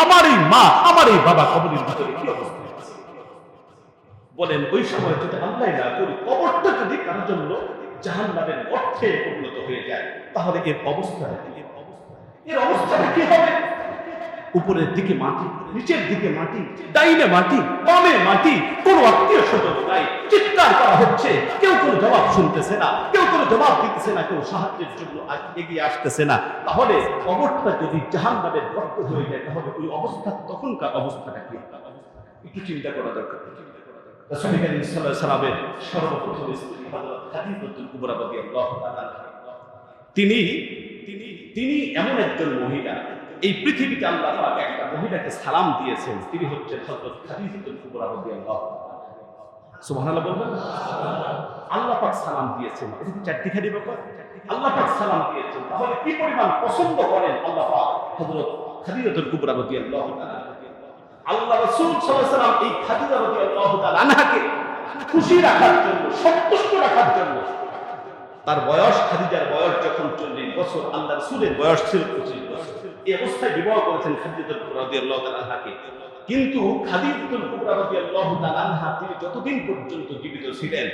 আমার এই মা, আমার এই বাবা কবরের ভিতরে কি অবস্থা আছে? বলেন ওই সময় যদি আল্লাহ না করি, কবরটা যদি কারোর জন্য জাহান্নামের গর্তে পরিণত হয়ে যায়, তাহলে এর অবস্থাটা কি হবে? উপরের দিকে মাটি, নিচের দিকে মাটি, ডাইনে মাটি, বামে মাটি, কোনো আত্মীয় স্বজন নাই, চিৎকার করা হচ্ছে, কেউ কোনো জবাব শুনতেছে না, কেউ কোনো জবাব দিতেছে না, কেউ সাহায্যের জন্য এগিয়ে আসতেছে না। তাহলে কবরটা যদি জাহান্নামের গর্ত হয়ে যায়, তাহলে ওই অবস্থা, তখনকার অবস্থাটা কি? একটু চিন্তা করা দরকার। রাসূল করিম সাল্লাল্লাহু আলাইহি ওয়াসাল্লামের সর্বপ্রথম স্ত্রী হযরত খাদিজাতুল কুবরা রাদিয়াল্লাহু তাআলা তিনি এমন একজন মহিলা, এই পৃথিবীতে আল্লাহ পাক একটা মহিলাকে সালাম দিয়েছেন, তিনি হচ্ছেন হযরত খাদিজাতুল কুবরা রাদিয়াল্লাহু তাআলা। সুবহানাল্লাহ বলবেন। আল্লাহ পাক সালাম দিয়েছেন, এটা কি চারটিখানি ব্যাপার? আল্লাহ পাক সালাম দিয়েছেন, তাহলে কি পরিমাণ পছন্দ করেন আল্লাহ পাক হযরত খাদিজাতুল কুবরা রাদিয়াল্লাহু তাআলা। আল্লাহ রাসূল সাল্লাল্লাহু আলাইহি ওয়াসাল্লাম এই খাদিজা রাদিয়াল্লাহু তাআলা আনহাকে খুশি রাখার জন্য, সন্তুষ্ট রাখার জন্য, তার বয়স, খাদিজার বয়স যখন 40 বছর, আল্লাহ রাসূলের বয়স ছিল 25 বছর, এই অবস্থায় বিবাহ করেছেন খাদিজাতুল কুবরা রাদিয়াল্লাহু তাআলা আনহাকে। কিন্তু খাদিজাতুল কুবরা রাদিয়াল্লাহু তাআলা আনহা তিনি যতদিন পর্যন্ত জীবিত ছিলেন,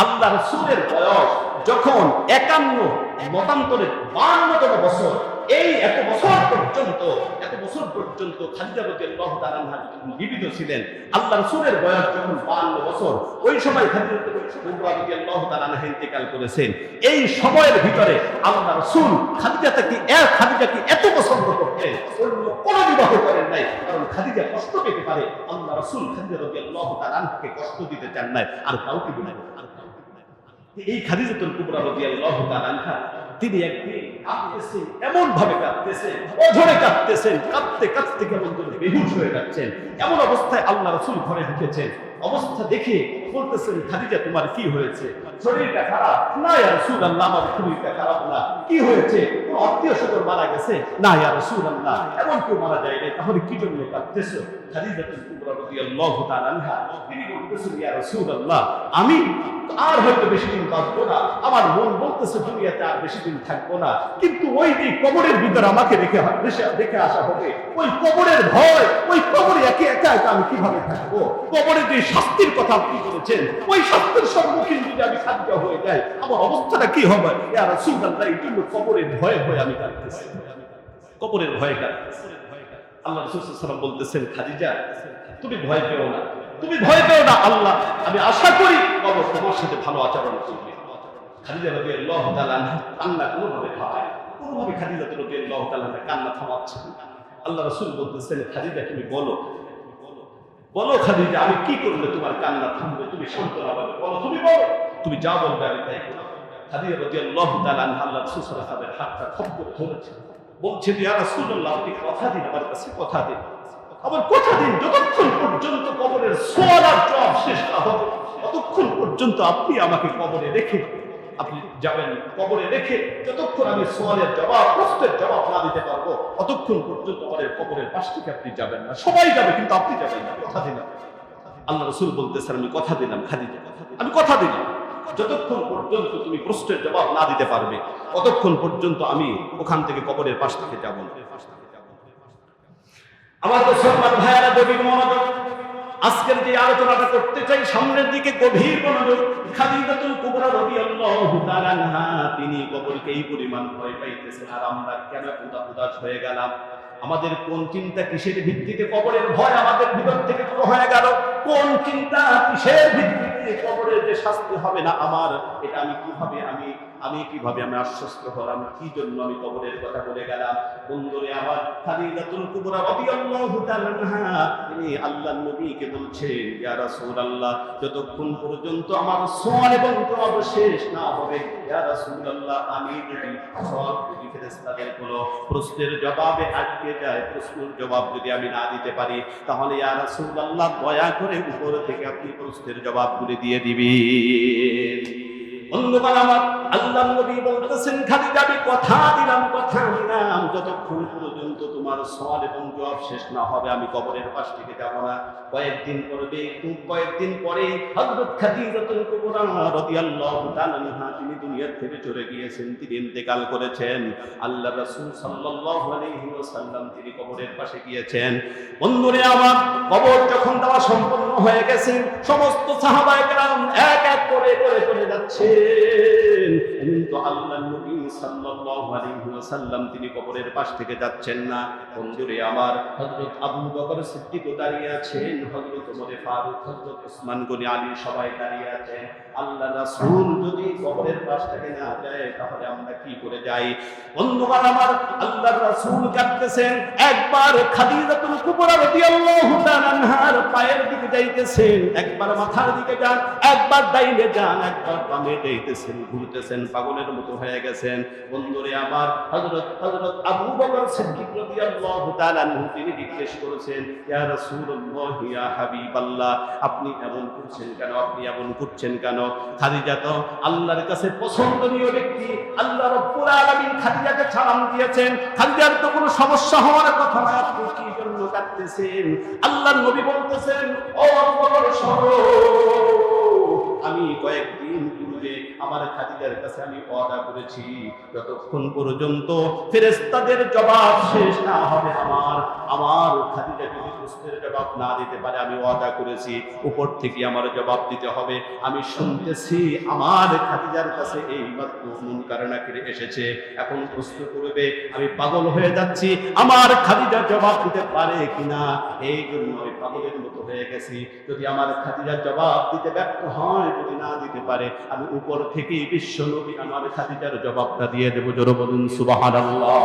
আল্লাহ রাসূলের বয়স যখন 51, মতান্তরে 52তম বছর, এই এত বছর পর্যন্ত খাদিজা রাদিয়াল্লাহু তাআলা আনহা জীবিত ছিলেন, আল্লাহ রাসূলের বয়স যখন 52 বছর, ওই সময় খাদিজা রাদিয়াল্লাহু তাআলা আনহা ইন্তেকাল করেছেন। এই সময়ের ভিতরে আল্লাহ রাসূল খাদিজাকে এত পছন্দ করতেন, অন্য কোনো বিবাহ করেন নাই, কারণ খাদিজা কষ্ট পেতে পারে। আল্লাহ রাসূল খাদিজা রাদিয়াল্লাহু তাআলা আনহাকে কষ্ট দিতে চান নাই, আর কাউকে বিবাহ। এই খাদিজাতুল কুবরা রাদিয়াল্লাহু তাআলা আনহা তিনি একদিন কাঁদতেছেন, এমন ভাবে কাঁদতেছেন, অঝরে কাঁদতেছেন, কাঁদতে কাঁদতে কেমন করে বেহুশ হয়ে যাচ্ছেন। এমন অবস্থায় আল্লাহ রাসূল ঘরে ঢুকেছেন, অবস্থা দেখে বলতেছেন, খাদিজা তোমার কি হয়েছে? শরীরটা খারাপ? না ইয়া রাসূলুল্লাহ, আমার শরীরটা খারাপ না। কি হয়েছে? কোন আত্মীয় স্বজন মারা গেছে? না ইয়া রাসূলুল্লাহ, এমন কেউ মারা যায় না। তাহলে কি জন্য কাঁদতেছো? খাদিজাতুল কুবরা রাদিয়াল্লাহু তাআলা আনহা তিনি বলতেছেন, ইয়া রাসূলুল্লাহ, আমি আর হয়তো বেশি দিন বাঁচবো না, আমার মন বলতেছে দুনিয়াতে আর বেশি দিন থাকবো না, কিন্তু ওই যে কবরের ভিতরে আমাকে রেখে আসা হবে, ওই কবরের ভয়, ওই কবরে একা একা আমি কিভাবে থাকবো? কবরে যে শাস্তির কথা আপনি বলেছেন, ওই শাস্তির সম্মুখীন যদি আমি খাদিজা হয়ে যাই, আমার অবস্থাটা কি হবে? ইয়া রাসূলুল্লাহ, এই জন্য কবরের ভয়ে ভয়ে আমি কাঁদতেছি, কবরের ভয়ে কাঁদতেছি। আল্লাহ রাসূল সাল্লাল্লাহু আলাইহি ওয়াসাল্লাম বলতেছেন, খাদিজা তুমি ভয় পেও না, তুমি ভয় পেও না, আল্লাহ, আমি আশা করি কবর তোমার সাথে ভালো আচরণ করবে। খাদিজা রাদিয়াল্লাহু তাআলা আনহা কান্না কোনোভাবে থামায়, কোনোভাবে খাদিজা রাদিয়াল্লাহু তাআলা আনহা কান্না থামাচ্ছে। আল্লাহ রাসূল বলতেছেন, খাদিজা তুমি বলো খাদিজা, আমি কি করলে তোমার কান্না থামবে? তুমি সান্ত্বনা পাবে, বলো, তুমি বলো, তুমি যা বলবে আমি তাই করব। খাদিজা রাদিয়াল্লাহু তাআলা আনহা আল্লাহ রাসূল সাল্লাল্লাহু আলাইহি ওয়াসাল্লামের হাতটা খপ্প করে ধরেছেন, বলছেন, ইয়া রাসূলুল্লাহ, আপনি কথা দিন আমার কাছে, কথা দিন, আবার কথা দিন, যতক্ষণ পর্যন্ত কবরের সওয়াল আর জবাব শেষ না হবে, ততক্ষণ পর্যন্ত আপনি আমাকে কবরে রেখে আপনি যাবেন। কবরে রেখে যতক্ষণ আমি সওয়ালের জবাব, প্রশ্নের জবাব না দিতে পারবো, ততক্ষণ পর্যন্ত আমাদের কবরের পাশ থেকে আপনি যাবেন না। সবাই যাবে, কিন্তু আপনি যাবেন না, কথা দিলাম। আল্লাহ রাসূল বলতেছেন, আমি কথা দিলাম খাদিজা, আমি কথা দিলাম, যতক্ষণ পর্যন্ত তুমি প্রশ্নের জবাব না দিতে পারবে, ততক্ষণ পর্যন্ত আমি ওখান থেকে কবরের পাশ থেকে যাব না। আমার মুসলমান ভাইয়েরা, গভীর মনোযোগ, আজকের যে আলোচনাটা করতে চাই, সামনের দিকে গভীর মনোযোগ। খাদিজাতুল কুবরা রাদিয়াল্লাহু তাআলা আনহা তিনি কবরকে এই পরিমাণ ভয় পাইতেছেন, আর আমরা কেন উদাস হয়ে গেলাম? আমাদের কোন চিন্তা, কিসের ভিত্তিতে কবরের ভয় আমাদের ভিতর থেকে দূর হয়ে গেল? কোন চিন্তা, কিসের ভিত্তিতে কবরের যে শাস্তি হবে না আমার, এটা আমি কিভাবে আমি আশ্বস্ত হলাম? কি জন্য আমি কবরের কথা বলে গেলাম? বন্ধুরে আমার, খাদিজাতুল কুবরা রাদিয়াল্লাহু তাআলা আনহা তিনি আল্লাহর নবীকে বলছেন, ইয়া রাসূলুল্লাহ, যতক্ষণ পর্যন্ত আমার সওয়াল এবং জবাব শেষ না হবে, ইয়া রাসূলুল্লাহ, আমি যদি ফেরেশতাদের কোনো প্রশ্নের জবাবে আটকে যায়, প্রশ্নের জবাব যদি আমি না দিতে পারি, তাহলে ইয়া রাসূলুল্লাহ, দয়া করে উপর থেকে আপনি প্রশ্নের জবাবগুলি দিয়ে দিবেন। বন্ধুগণ আমার, আল্লাহর নবী বলতেছেন, খাদিজা আমি কথা দিলাম যতক্ষণ পর্যন্ত তোমার সওয়াল এবং জবাব শেষ না হবে আমি কবরের পাশ থেকে যাব না। কয়েকদিন পরে হযরত খাদিজাতুল কুবরা রাদিয়াল্লাহু তাআলা আনহা তিনি দুনিয়া থেকে চলে গিয়েছেন, তিনি ইন্তেকাল করেছেন। আল্লাহর রাসূল সাল্লাল্লাহু আলাইহি ওয়াসাল্লাম তিনি কবরের পাশে গিয়েছেন। বন্ধুরে আমার, কবর যখন দেওয়া সম্পন্ন হয়ে গেছে, সমস্ত সাহাবায়ে কেরাম এক এক করে চলে যাচ্ছেন, কিন্তু আল্লাহর নবী সাল্লাল্লাহু আলাইহি ওয়াসাল্লাম তিনি কবরের পাশ থেকে যাচ্ছেন না। বন্ধুরে আমার, হযরত আবু বকর সিদ্দিক দাঁড়িয়ে আছেন, হযরত ওমর ফারুক, হযরত ওসমান গনি, আলী সবাই দাঁড়িয়ে আছেন। আল্লাহর রাসূল যদি কবরের পাশ থেকে না যায় তাহলে আমরা কি করে যাই? বন্ধুগণ আমার, আল্লাহর রাসূল কাঁদতেছেন, একবার খাদিজাতুল কুবরা রাদিয়াল্লাহু তাআলা আনহার পায়ের দিকে যাইতেছেন, একবার মাথার দিকে যান, একবার ডাইনে যান, একবার বামে যাইতেছেন, ঘুরতেছেন, পাগলের মতো হয়ে গেছেন। বন্ধুরে আমার, হযরত আবু বকর সিদ্দিক রাদিয়াল্লাহু তাআলা আনহু তিনি জিজ্ঞেস করেছেন, ইয়া রাসূলুল্লাহ, ইয়া হাবিবাল্লাহ, আপনি এমন করছেন কেন? আপনি এমন করছেন কেন? খাদিজা তো আল্লাহর কাছে পছন্দনীয় ব্যক্তি, আল্লাহ রাব্বুল আলামিন খাদিজাকে সালাম দিয়েছেন, খাদিজার তো কোনো সমস্যা হওয়ার কথা না, আপনি কি জন্য কাঁদতেছেন? আল্লাহর নবী বলতেছেন, ও আবু বকর শোনো, আমি কয়েকদিন পূর্বে আমার খাদিজার কাছে আমি ওয়াদা করেছি, যতক্ষণ পর্যন্ত ফেরেশতাদের জবাব শেষ না হবে আমার খাদিজা যদি প্রশ্নের জবাব না দিতে পারে, আমি ওয়াদা করেছি উপর থেকে আমার জবাব দিতে হবে। আমি শুনতেছি আমার খাদিজার কাছে এই মাত্র মুনকার নাকির এসেছে, এখন প্রশ্ন করবে, আমি পাগল হয়ে যাচ্ছি, আমার খাদিজা জবাব দিতে পারে কিনা, এই জন্য আমি পাগলের মতো হয়ে গেছি। যদি আমার খাদিজা জবাব দিতে ব্যর্থ হয়, যদি না দিতে পারে, আমি উপর থেকে বিশ্ব নবী আমার খাদিজার জবাবটা দিয়ে দেব। জোরে বলুন সুবহানাল্লাহ।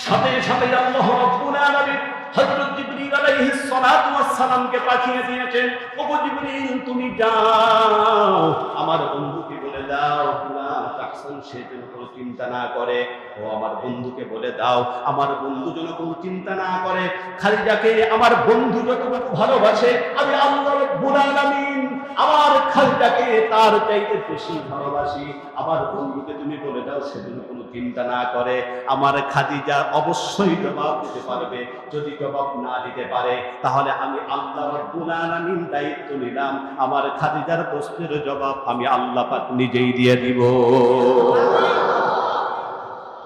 সাথে সাথে আল্লাহ রাব্বুল আলামিন হযরত জিবরিল আলাইহিস সালাতু ওয়াস সালামকে পাঠিয়ে দিয়েছেন, ওগো জিবরিল তুমি যাও আমার বন্ধুকে বলে দাও না তাহসান সে যেন কোনো চিন্তা না করে, ও আমার বন্ধুকে বলে দাও আমার বন্ধু যেন কোনো চিন্তা না করে, খাদিজাকে আমার বন্ধু যতটুকু ভালোবাসে আমি আল্লাহ রাব্বুল আলামিন আমার খাদিজাকে তার চাইতে বেশি ভালোবাসি, আমার বন্ধুকে তুমি বলে দাও সে যেন কোনো চিন্তা না করে। আমার খাদিজা অবশ্যই জবাব দিতে পারবে, যদি জবাব না দিতে পারে তাহলে আমি আল্লাহ রাব্বুল আলামিন দায়িত্ব নিলাম, আমার খাদিজার প্রশ্নের জবাব আমি আল্লাহ পাক নিজেই দিয়ে দিব।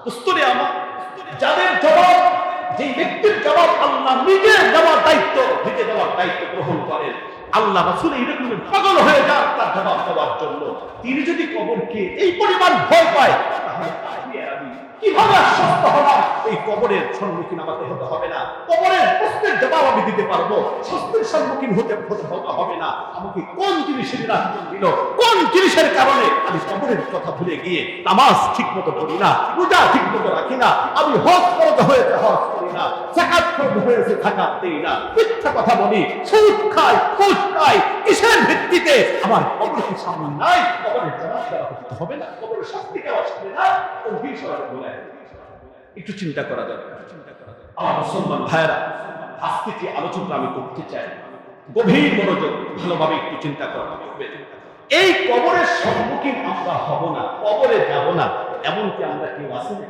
উত্তরে আমার যাদের জবাব, যে ব্যক্তির জবাব আল্লাহ নিজে দেওয়ার দায়িত্ব গ্রহণ করেন, আল্লাহ রাসূল এইরকম পাগল হয়ে যান তার জবাব দেওয়ার জন্য। তিনি যদি কবরকে এই পরিমাণ ভয় পায়, তাহলে আপনি আর আমি কিভাবে আশ্বস্ত হলাম এই কবরের সম্মুখীন আমাকে হতে হবে না, কবরের প্রশ্নের জবাব আমি দিতে পারবো, শাস্তির সম্মুখীন হতে হবে না। আমাকে কোন জিনিসের নিরাপদ দিল, কোন জিনিসের কারণে আমি কবরের কথা ভুলে গিয়ে নামাজ ঠিক মতো পড়ি না, রোজা ঠিক মতো রাখি না, আমি হজ ফরজ হয়েছে হজ করি না, যাকাত ফরজ হয়েছে যাকাত দেই না, মিথ্যা কথা বলি, সুদ খাই, ঘুষ খাই, কিসের ভিত্তিতে আমার কবরের সামনে নাই? কবরের জবাব দেওয়া হবে না, কবরের শাস্তি দেওয়া হবে না। কোন বিষয়ে বলে একটু চিন্তা করা দরকার। আমার মুসলমান ভাইয়েরা, আজকে যে আলোচনা আমি করতে চাই, গভীর মনোযোগ, ভালোভাবে একটু চিন্তা করা হবে। এই কবরের সম্মুখীন আমরা হব না, কবরে যাব না, এমনকি আমরা কেউ আছি না?